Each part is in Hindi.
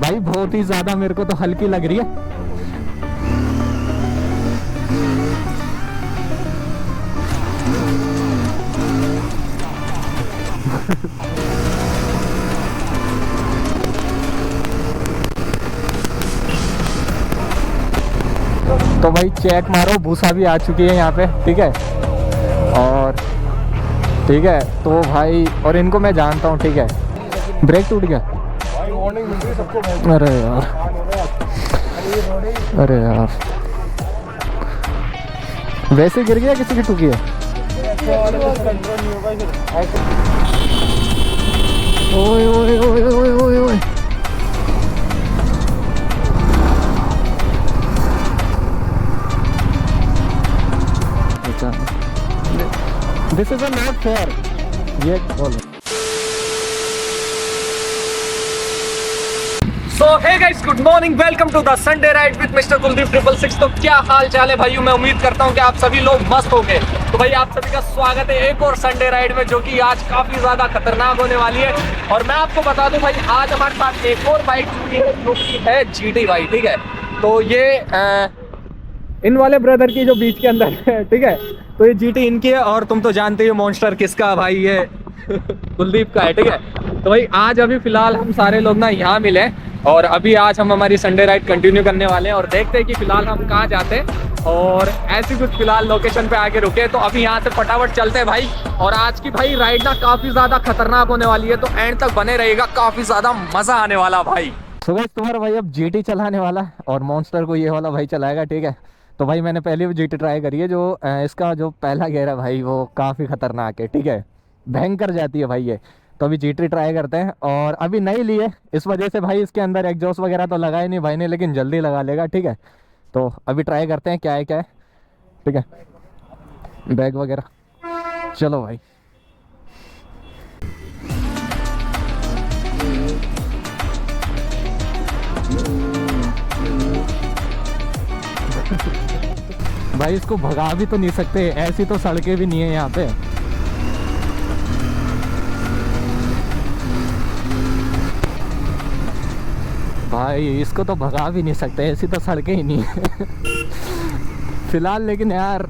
भाई बहुत ही ज़्यादा मेरे को तो हल्की लग रही है। तो भाई चेक मारो, भूसा भी आ चुकी है यहाँ पे, ठीक है। और ठीक है तो भाई, और इनको मैं जानता हूँ, ठीक है। ब्रेक टूट गया, अरे यार, अरे यार, वैसे गिर गया, किसी की ठुकी है? ओए ओए ओए ओए ओए ओए, दिस इज नॉट फेयर, ये बोलो। So hey guys, good morning, welcome to the Sunday ride with Mr Kuldeep 666। तो क्या हाल चाल है भाइयों? मैं उम्मीद करता हूं कि आप सभी लोग मस्त होंगे। तो भाई आप सभी का स्वागत है एक और संडे राइड में, जो कि आज काफी ज्यादा खतरनाक होने वाली है। और मैं आपको बता दूं भाई, आज हमारे पास एक और बाइक जो कि है GT बाइक, ठीक है। तो ये इन वाले ब्रदर की जो बीच के अंदर है, ठीक है। तो ये GT इनकी है, और तुम तो जानते हो मॉन्स्टर किसका भाई, ये कुलदीप का है, ठीक है। तो भाई आज अभी फिलहाल हम सारे लोग ना यहाँ मिले, और अभी आज हम हमारी संडे राइड कंटिन्यू करने वाले हैं, और देखते हैं कि फिलहाल हम कहाँ जाते हैं। और ऐसी कुछ फिलहाल लोकेशन पे आके रुके, तो अभी यहाँ से फटाफट चलते हैं भाई। और आज की भाई राइड ना काफी ज्यादा खतरनाक होने वाली है, तो एंड तक बने रहेगा, काफी ज्यादा मजा आने वाला भाई। तो गाइस तुम्हारा भाई अब GT चलाने वाला है, और मॉन्स्टर को ये वाला भाई चलाएगा, ठीक है। तो भाई मैंने पहले भी GT ट्राई करी है, जो इसका जो पहला गियर है भाई, वो काफ़ी खतरनाक है, ठीक है। भयंकर जाती है भाई ये। तो अभी GT ट्राई करते हैं, और अभी नहीं लिए इस वजह से भाई, इसके अंदर एग्जॉस्ट वगैरह तो लगाए नहीं भाई ने, लेकिन जल्दी लगा लेगा, ठीक है। तो अभी ट्राई करते हैं क्या है क्या है, ठीक है। बैग वगैरह, चलो भाई। भाई इसको भगा भी तो नहीं सकते, ऐसी तो सड़कें भी नहीं है यहाँ पे। भाई इसको तो भगा भी नहीं सकते, ऐसी तो सड़कें ही नहीं है फिलहाल, लेकिन यार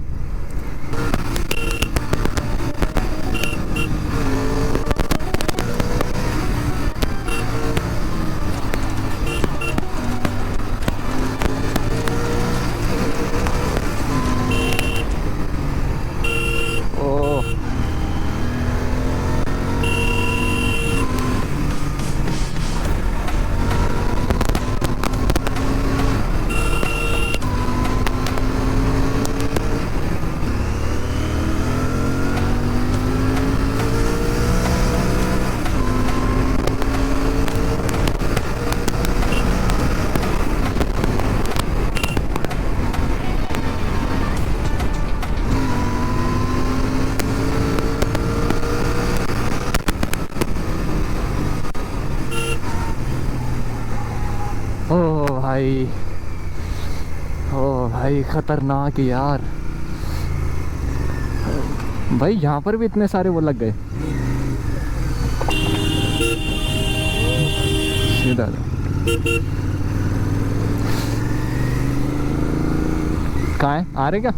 भाई, ओ भाई खतरनाक यार। भाई यहाँ पर भी इतने सारे वो लग गए, सीधा कहाँ है, आ रहे क्या?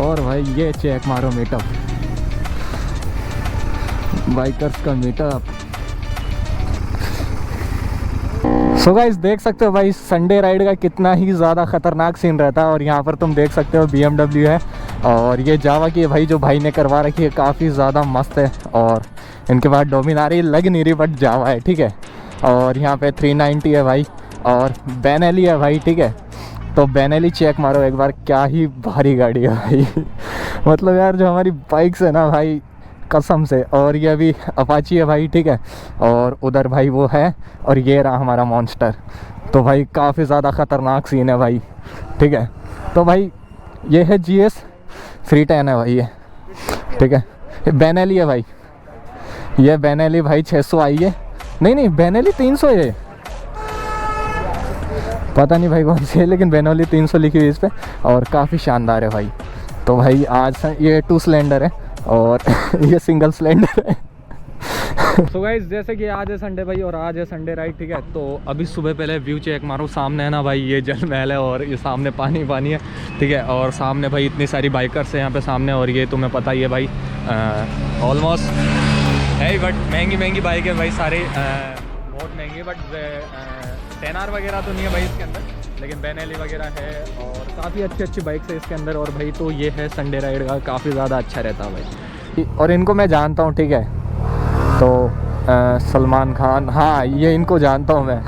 और भाई ये चेक मारो मीटअप, बाइकर्स का मीटअप। सो गाइस देख सकते हो भाई, संडे राइड का कितना ही ज़्यादा खतरनाक सीन रहता है। और यहाँ पर तुम देख सकते हो BMW है, और ये जावा की है भाई, जो भाई ने करवा रखी है, काफ़ी ज़्यादा मस्त है। और इनके बाद डोमिनार लग नहीं रही, बट जावा है, ठीक है। और यहाँ पे 390 है भाई, और बेनेली है भाई, ठीक है। तो बेनेली चेक मारो एक बार, क्या ही भारी गाड़ी है भाई मतलब यार जो हमारी बाइक्स है ना भाई, कसम से। और ये अभी अपाची है भाई, ठीक है। और उधर भाई वो है, और ये रहा हमारा मॉन्स्टर। तो भाई काफ़ी ज़्यादा ख़तरनाक सीन है भाई, ठीक है। तो भाई ये है GS 310 है भाई ये, ठीक है। ये बेनेली है भाई, ये बेनेली भाई 600 आई है, नहीं बेनेली 300 है, पता नहीं भाई कौन सी है, लेकिन बेनेली 300 लिखी हुई है इस पर, और काफ़ी शानदार है भाई। तो भाई आज ये 2 सिलेंडर है, और ये सिंगल सिलेंडर है सो गाइस जैसे कि आज है संडे भाई और आज है संडे राइड, ठीक है। तो अभी सुबह पहले व्यू चेक मारो, सामने है ना भाई ये जल महल है और ये सामने पानी पानी है, ठीक है। और सामने भाई इतनी सारी बाइकर्स है यहाँ पे सामने, और ये तुम्हें पता ही है भाई ऑलमोस्ट है बट महंगी महंगी बाइक है भाई सारी, बहुत महंगी। बट 10R वगैरह तो नहीं है भाई इसके अंदर, लेकिन बेनेली वगैरह है और काफ़ी अच्छी अच्छी बाइक्स है इसके अंदर। और भाई तो ये है संडे राइड का काफ़ी ज़्यादा अच्छा रहता है भाई। और इनको मैं जानता हूँ, ठीक है। तो सलमान खान, हाँ ये इनको जानता हूँ मैं।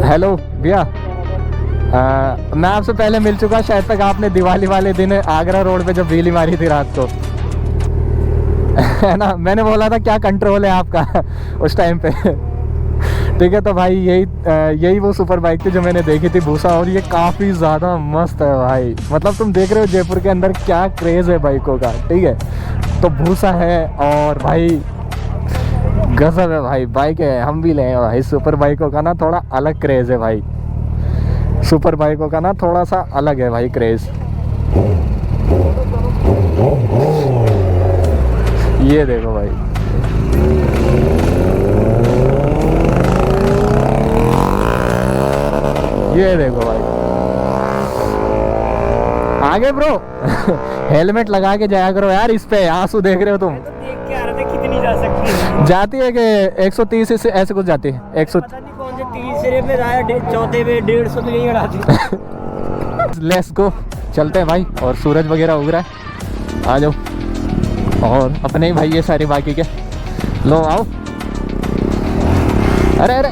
हेलो भैया, मैं आपसे पहले मिल चुका शायद तक, आपने दिवाली वाले दिन आगरा रोड पे जब व्हीली मारी थी रात को है ना, मैंने बोला था क्या कंट्रोल है आपका उस टाइम पे, ठीक है। तो भाई यही वो सुपर बाइक थी जो मैंने देखी थी भूसा, और ये काफ़ी ज़्यादा मस्त है भाई। मतलब तुम देख रहे हो जयपुर के अंदर क्या क्रेज़ है बाइकों का, ठीक है। तो भूसा है और भाई गजब है भाई बाइक है, हम भी लें भाई। सुपर बाइकों का ना थोड़ा अलग क्रेज़ है भाई, सुपर बाइकों का ना थोड़ा सा अलग है भाई क्रेज़। ये देखो भाई, ये देखो भाई आगे ब्रो हेलमेट लगा के जाया करो यार इस पे, आंसू देख रहे हो तुम। तो देख के आ रहे थे कितनी जा सकती है। जाती है कि 130 से ऐसे कुछ जाती है 100। पता नहीं कौन से तीसरे पे आया, चौथे पे 150 तो यही उड़ाती। लेट्स गो, चलते हैं भाई। और सूरज वगैरह उग रहा है, आ जाओ। और अपने ही भाई ये सारी बाकी के, लो आओ। अरे अरे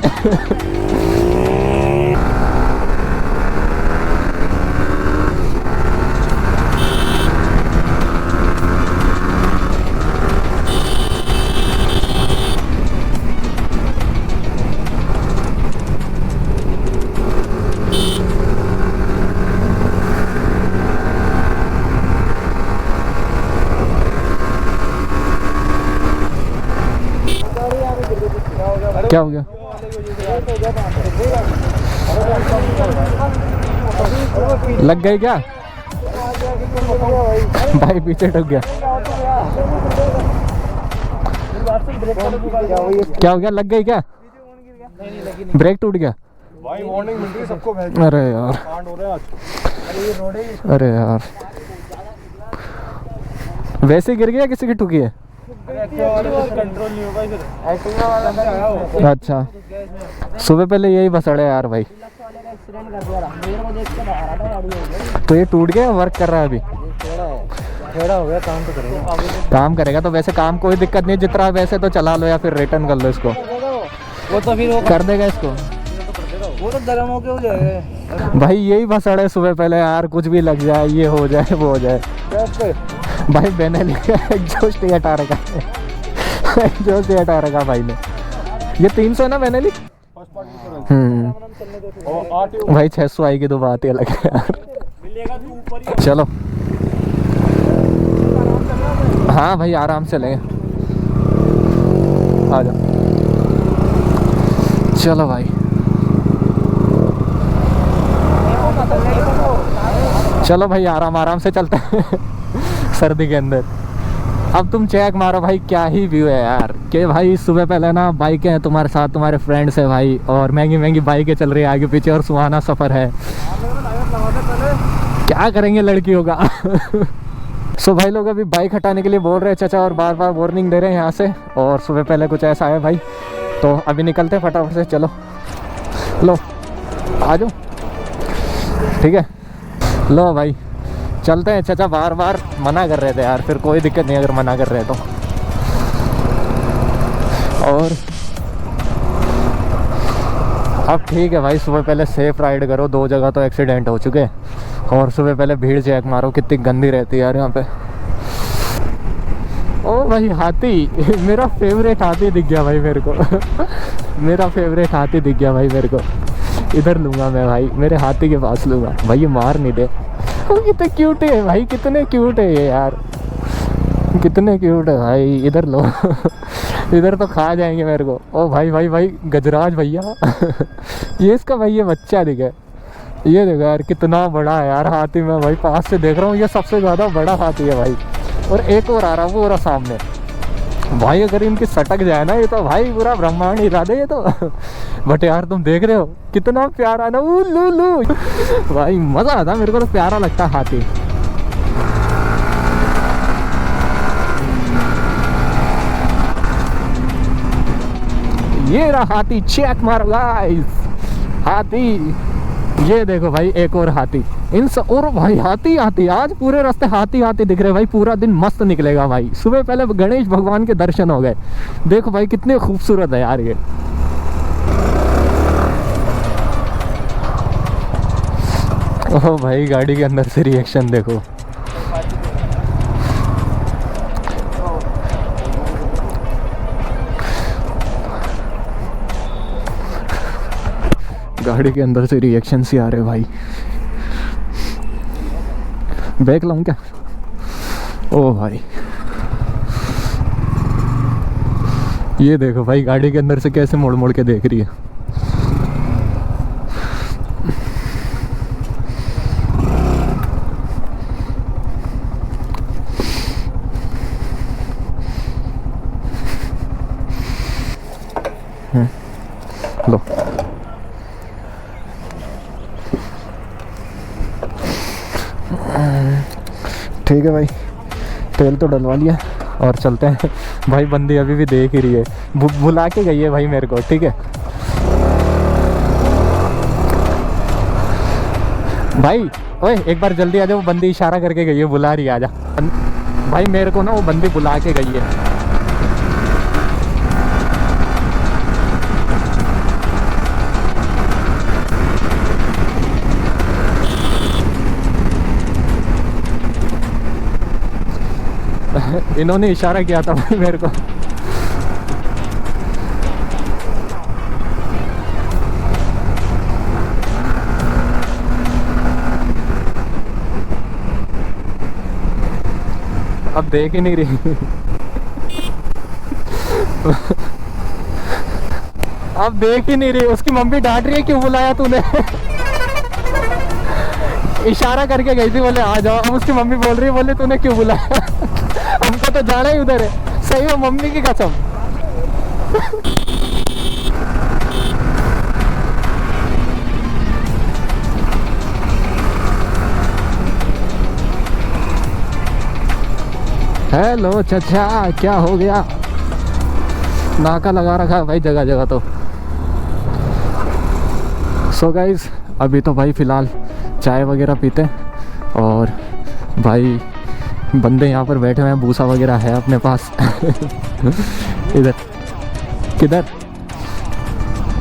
क्या हो गया? लग गई क्या भाई? पीछे ठुक गया। क्या हो गया? लग गई क्या? ब्रेक टूट गया भाई। वार्निंग मिल रही सबको। अरे यार, अरे यार, वैसे गिर गया किसी की ठुकी है? कंट्रोल नहीं होगा इधर। अच्छा, सुबह पहले यही बसड़े यार भाई। तो ये टूट गया, वर्क कर रहा है अभी? टेढ़ा हो गया, काम तो करेगा। काम करेगा तो वैसे काम कोई दिक्कत नहीं, जितना वैसे तो चला लो या फिर रिटर्न कर लो इसको। वो तो फिर वो कर देगा इसको, वो तो गर्म होके हो जाएगा भाई। यही बसड़े सुबह पहले यार, कुछ भी लग जाए, ये हो जाए वो हो जाए भाई। बेनेली एग्जॉस्ट ही हटा रखा है, एग्जॉस्ट ही हटा रखा भाई ने। ये 300 है ना बेनेली? भाई 600 आएगी तो बात ही अलग है यार। चलो हाँ भाई, आराम से लेंगे, आ जाओ। चलो भाई, चलो भाई, आराम आराम से चलते हैं सर्दी के अंदर। अब तुम चेक मारो भाई, क्या ही व्यू है यार। कि भाई सुबह पहले ना बाइकें हैं तुम्हारे साथ, तुम्हारे फ्रेंड्स हैं भाई, और महंगी महंगी बाइकें चल रही है आगे पीछे, और सुहाना सफ़र है। क्या करेंगे लड़कियों का सो भाई लोग अभी बाइक हटाने के लिए बोल रहे हैं चाचा, और बार बार वार्निंग दे रहे हैं यहाँ से। और सुबह पहले कुछ ऐसा है भाई, तो अभी निकलते हैं फटाफट से। चलो लो आ जाओ, ठीक है। लो भाई चलते हैं। चाचा बार बार मना कर रहे थे यार, फिर कोई दिक्कत नहीं अगर मना कर रहे तो। और अब ठीक है भाई, सुबह पहले सेफ राइड करो। 2 जगह तो एक्सीडेंट हो चुके, और सुबह पहले भीड़ चेक मारो कितनी गंदी रहती है यार यहाँ पे। ओ भाई हाथी मेरा फेवरेट हाथी दिख गया भाई मेरे को मेरा फेवरेट हाथी दिख गया भाई मेरे को। इधर लूँगा मैं भाई, मेरे हाथी के पास लूँगा भाई। ये मार नहीं दे। कितने क्यूट है भाई, कितने क्यूट है ये यार, कितने क्यूट है भाई। इधर लो इधर तो खा जाएंगे मेरे को। ओ भाई भाई भाई गजराज भैया ये इसका भाई ये बच्चा दिखे, ये देखो यार कितना बड़ा है यार हाथी। मैं भाई पास से देख रहा हूँ, ये सबसे ज़्यादा बड़ा हाथी है भाई। और एक और आ रहा, वो रहा सामने भाई। अगर इनकी सटक जाए ना ये तो भाई पूरा ब्रह्मांड हिला दे ये तो। बट यार तुम देख रहे हो कितना प्यारा ना, लू लू भाई, मजा आता, मेरे को तो प्यारा लगता है हाथी। ये रहा हाथी, चेक मारो गाइस, हाथी। ये देखो भाई एक और हाथी, इन सब। और भाई हाथी हाथी, आज पूरे रास्ते हाथी हाथी दिख रहे भाई, पूरा दिन मस्त निकलेगा भाई। सुबह पहले गणेश भगवान के दर्शन हो गए, देखो भाई कितने खूबसूरत है यार ये। ओह भाई गाड़ी के अंदर से रिएक्शन देखो। गाड़ी के अंदर से रिएक्शन से आ रहे भाई। बैग लाऊं क्या? ओ भाई ये देखो भाई गाड़ी के अंदर से कैसे मोड़ मोड़ के देख रही है। लो ठीक है भाई, तेल तो डलवा लिया और चलते हैं भाई। बंदी अभी भी देख ही रही है, बुला के गई है भाई मेरे को, ठीक है भाई। ओए एक बार जल्दी आ जा, वो बंदी इशारा करके गई है, बुला रही है, आजा भाई। मेरे को ना वो बंदी बुला के गई है। इन्होंने इशारा किया था भाई मेरे को। अब देख ही नहीं रही। अब देख ही नहीं रही, उसकी मम्मी डांट रही है क्यों बुलाया तूने। इशारा करके गई थी, बोले आ जाओ। अब उसकी मम्मी बोल रही है, बोले तूने क्यों बुलाया। हमको तो जाना ही उधर है, सही है मम्मी की कसम। हेलो चाचा, क्या हो गया? नाका लगा रखा है भाई जगह जगह तो। सो गाइस अभी तो भाई फ़िलहाल चाय वगैरह पीते हैं और भाई बंदे यहाँ पर बैठे हुए हैं, भूसा वगैरह है अपने पास। इधर किधर?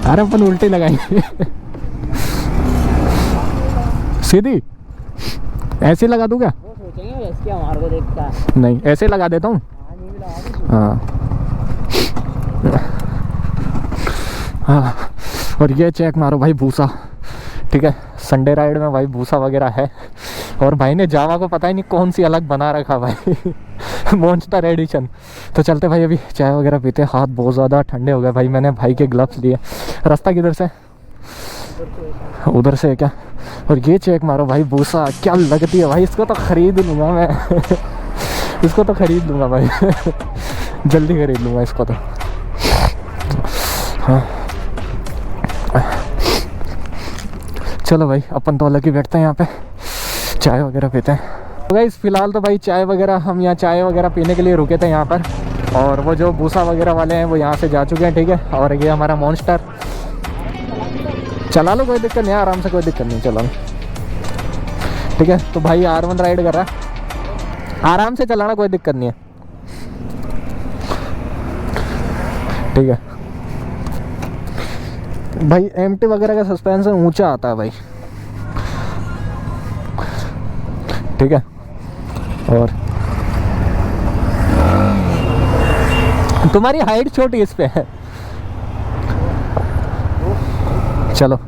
अरे अपन उल्टी लगाएंगे। सीधी ऐसे लगा दूँ क्या? हमारे को देखता है। नहीं ऐसे लगा देता हूँ। हाँ हाँ। और ये चेक मारो भाई भूसा, ठीक है। संडे राइड में भाई भूसा वगैरह है। और भाई ने जावा को पता ही नहीं कौन सी अलग बना रखा भाई। Monster edition. तो चलते भाई अभी चाय वगैरह पीते। हाथ बहुत ज़्यादा ठंडे हो गए भाई, मैंने भाई के ग्लव्स लिए। रास्ता किधर से? उधर से है क्या? और ये चेक मारो भाई भूसा, क्या लगती है भाई। इसको तो खरीद लूँगा मैं। इसको तो खरीद लूँगा भाई। जल्दी खरीद लूँगा इसको तो। हाँ चलो भाई अपन तो अलग ही बैठते हैं यहाँ पे, चाय वगैरह पीते हैं। तो गाइस फिलहाल तो भाई चाय वगैरह, हम यहाँ चाय वगैरह पीने के लिए रुके थे यहाँ पर। और वो जो भूसा वगैरह वाले हैं वो यहाँ से जा चुके हैं, ठीक है। और ये हमारा मॉन्स्टर, चला लो कोई दिक्कत नहीं, आराम से कोई दिक्कत नहीं, चलो ठीक है। तो भाई R1 राइड कर रहा है, आराम से चलाना, कोई दिक्कत नहीं है, ठीक है भाई। MT वगैरह का सस्पेंशन ऊंचा आता है भाई, ठीक है। और तुम्हारी हाइट छोटी इस पे है, चलो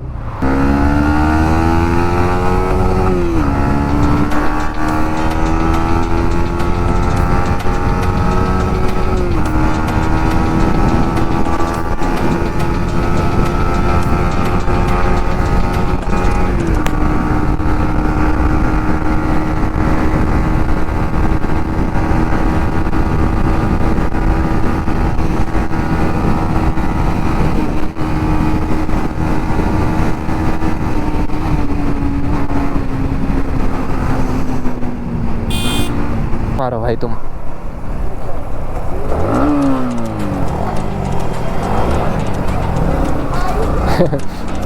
भाई तुम।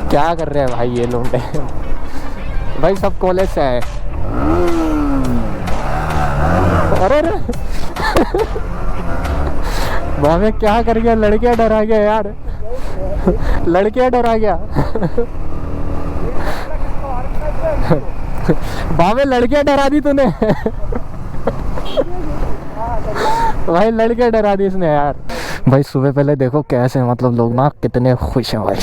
क्या कर रहे हैं भाई ये लोग भाई सब कॉलेज से आए। अरे भावे क्या कर गया, लड़कियां डरा गया यार, लड़कियां डरा गया। भावे लड़कियां डरा दी तूने। भाई लड़कियां डरा दी इसने यार। भाई सुबह पहले देखो कैसे मतलब लोग ना कितने खुश हैं भाई,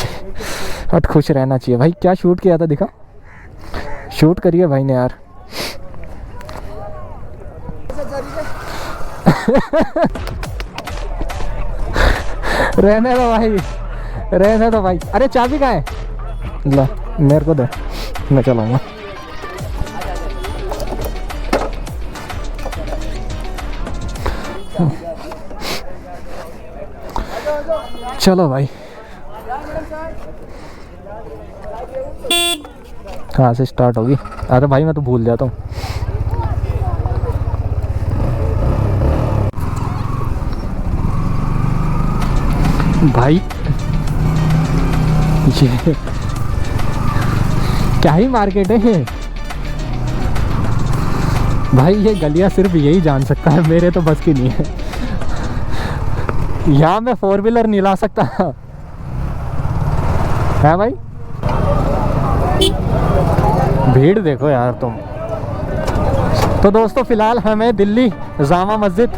बहुत खुश रहना चाहिए भाई। क्या शूट किया था दिखा, शूट करिए भाई ने यार। रहने दो भाई, रहने दो भाई। अरे चाबी कहाँ है, ला मेरे को दे, मैं चलाऊंगा। चलो भाई, कहाँ से स्टार्ट होगी? अरे भाई मैं तो भूल जाता हूँ। भाई ये क्या ही मार्केट है ये भाई, ये गलियां सिर्फ यही जान सकता है, मेरे तो बस की नहीं है। यहाँ मैं 4 व्हीलर नहीं ला सकता है भाई। भीड़ देखो यार तुम। तो दोस्तों फिलहाल हमें दिल्ली जामा मस्जिद,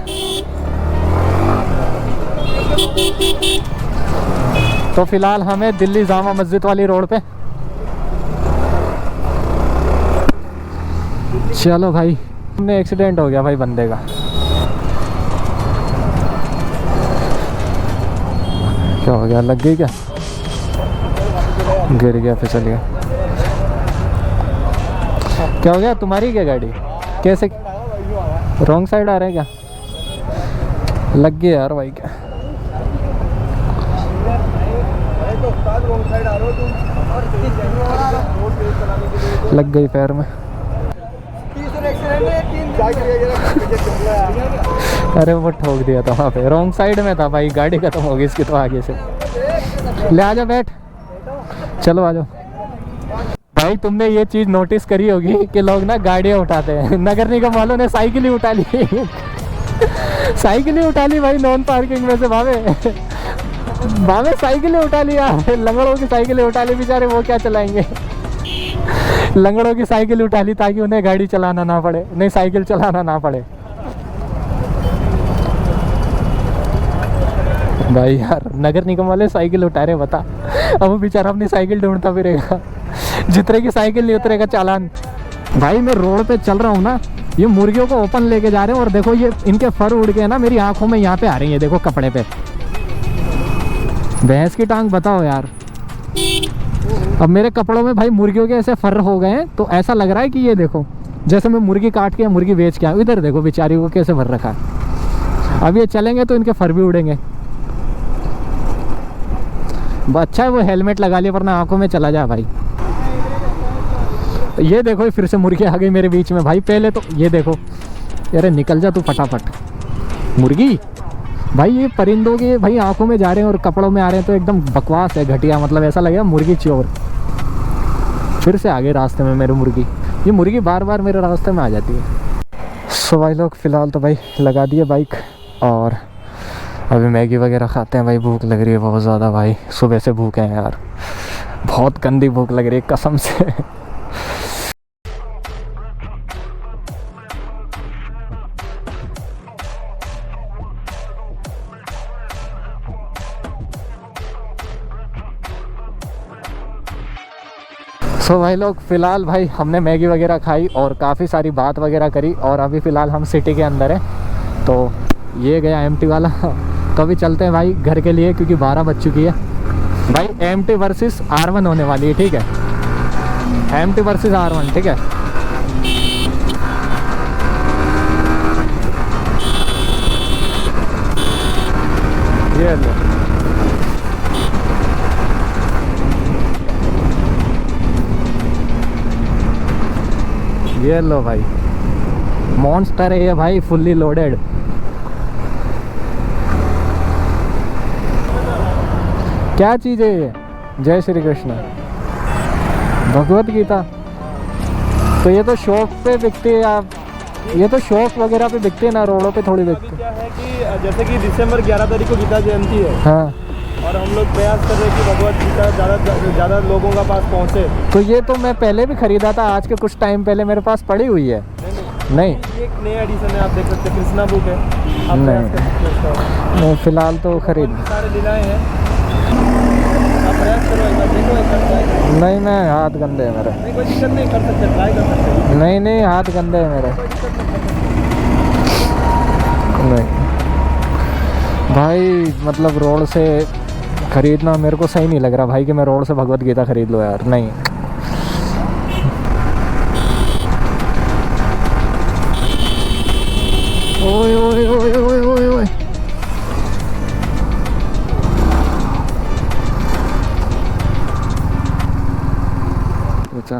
तो फिलहाल हमें दिल्ली जामा मस्जिद वाली रोड पे। चलो भाई, में एक्सीडेंट हो गया भाई बंदे का। क्या हो गया, लग गई क्या? गिर गया, फिसल गया। क्या हो गया, तुम्हारी क्या गाड़ी? कैसे रॉन्ग साइड आ रहे हैं क्या? लग गया यार भाई क्या? लग गई पैर में। अरे वो ठोक दिया था वहाँ पे, रॉन्ग साइड में था भाई, गाड़ी खत्म हो गई इसकी तो आगे से। ले आ जाओ, बैठ, चलो आ जाओ। भाई तुमने ये चीज़ नोटिस करी होगी कि लोग ना गाड़ियाँ उठाते हैं, नगर निगम वालों ने साइकिल ही उठा ली। साइकिल ही उठा ली भाई नॉन पार्किंग में से। भावे साइकिल ही उठा लिया, लंगड़ों की साइकिल ही उठा ली बेचारे, वो क्या चलाएंगे। लंगड़ों की साइकिल उठा ली ताकि उन्हें गाड़ी चलाना ना पड़े, नहीं साइकिल चलाना ना पड़े। भाई यार नगर निगम वाले साइकिल उठा रहे, बता अब वो बेचारा अपनी साइकिल ढूंढता फिरेगा। जितने की साइकिल नहीं उतरेगा चालान। भाई मैं रोड पे चल रहा हूँ ना, ये मुर्गियों को ओपन लेके जा रहे हैं और देखो ये इनके फर उड़ के ना मेरी आंखों में यहाँ पे आ रही है, देखो कपड़े पे। भैंस की टांग बताओ यार। अब मेरे कपड़ों में भाई मुर्गियों के ऐसे फर हो गए हैं, तो ऐसा लग रहा है कि ये देखो जैसे मैं मुर्गी काट के मुर्गी बेच के आऊँ। इधर देखो बेचारी को कैसे भर रखा है। अब ये चलेंगे तो इनके फर भी उड़ेंगे। अच्छा है वो हेलमेट लगा लिया, वरना आंखों में चला जाए भाई। ये देखो फिर से मुर्गी आ गई मेरे बीच में भाई। पहले तो ये देखो, अरे निकल जा तू फटाफट। मुर्गी भाई ये परिंदों के भाई आंखों में जा रहे हैं और कपड़ों में आ रहे हैं, तो एकदम बकवास है, घटिया। मतलब ऐसा लगेगा मुर्गी चोर। फिर से आ गए रास्ते में मेरे मुर्गी। ये मुर्गी बार बार मेरे रास्ते में आ जाती है। सो भाई लोग फिलहाल तो भाई लगा दिए बाइक और अभी मैगी वगैरह खाते हैं भाई। भूख लग रही है बहुत ज़्यादा भाई, सुबह से भूखे हैं यार, बहुत गंदी भूख लग रही है कसम से। सो भाई लोग फ़िलहाल भाई हमने मैगी वगैरह खाई और काफ़ी सारी बात वगैरह करी, और अभी फ़िलहाल हम सिटी के अंदर हैं। तो ये गया एमटी वाला। तो अभी चलते हैं भाई घर के लिए, क्योंकि 12 बज चुकी है भाई। एमटी वर्सेस R1 होने वाली है, ठीक है। एमटी वर्सेस R1, ठीक है। ये लो, ये लो भाई, मॉन्स्टर है ये भाई, फुल्ली लोडेड। क्या चीज़ है ये? जय श्री कृष्ण, भगवत गीता। तो ये तो शॉप पे बिकते हैं आप, ये तो शॉप वगैरह पे बिकते हैं ना, रोडों पे थोड़ी बिकते हैं। क्या है कि जैसे कि दिसंबर 11 तारीख को गीता जयंती है, हाँ, और हम लोग प्रयास कर रहे हैं कि भगवत गीता ज़्यादा लोगों का पास पहुँचे। तो ये तो मैं पहले भी खरीदा था, आज के कुछ टाइम पहले मेरे पास पड़ी हुई है। नहीं ये एक नया एडिशन है, आप देख सकते हैं, कृष्णा बुक है, आप नहीं। प्रयास कर सकते हैं उसका। नहीं, फिलहाल तो खरीद। सारे लीलाएं हैं, आप प्रयास करो एक बार, देखो एक बार ट्राई करो। नहीं, मैं हाथ गंदे है मेरे। नहीं कोई दिक्कत नहीं, कर सकते, ट्राई कर सकते हैं। नहीं नहीं, हाथ गंदे है मेरे। नहीं भाई, मतलब रोड से खरीदना मेरे को सही नहीं लग रहा भाई, कि मैं रोड से भगवत गीता खरीद लूँ यार, नहीं। ओए ओए ओए ओए ओए ओए, अच्छा,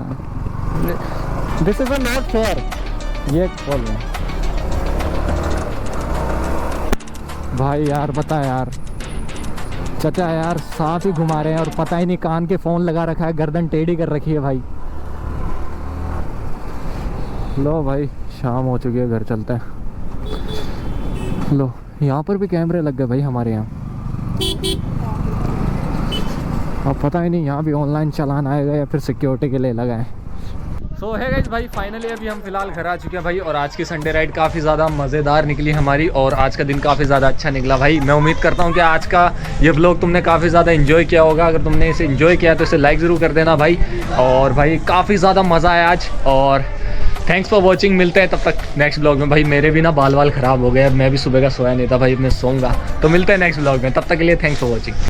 दिस इज नॉट फेयर, ये बोल रहे हैं भाई। यार बता यार, चाचा यार साथ ही घुमा रहे हैं और पता ही नहीं, कान के फ़ोन लगा रखा है, गर्दन टेढ़ी कर रखी है भाई। लो भाई, शाम हो चुकी है, घर चलते हैं। लो, यहाँ पर भी कैमरे लग गए भाई हमारे यहाँ। अब पता ही नहीं यहाँ भी ऑनलाइन चालान आएगा या फिर सिक्योरिटी के लिए लगा है। सो है गाइस भाई, फाइनली अभी हम फिलहाल घर आ चुके हैं भाई, और आज की संडे राइड काफ़ी ज़्यादा मज़ेदार निकली हमारी, और आज का दिन काफ़ी ज़्यादा अच्छा निकला भाई। मैं उम्मीद करता हूँ कि आज का ये व्लॉग तुमने काफ़ी ज़्यादा एंजॉय किया होगा। अगर तुमने इसे एंजॉय किया तो इसे लाइक ज़रूर कर देना भाई। और भाई काफ़ी ज़्यादा मज़ा आया आज, और थैंक्स फॉर वॉचिंग। मिलते हैं तब तक नेक्स्ट ब्लॉग में भाई। मेरे भी ना बाल ख़राब हो गए, मैं भी सुबह का सोया नहीं था भाई, मैं सोऊंगा। तो मिलते हैं नेक्स्ट ब्लॉग में, तब तक के लिए थैंक्स फॉर वॉचिंग।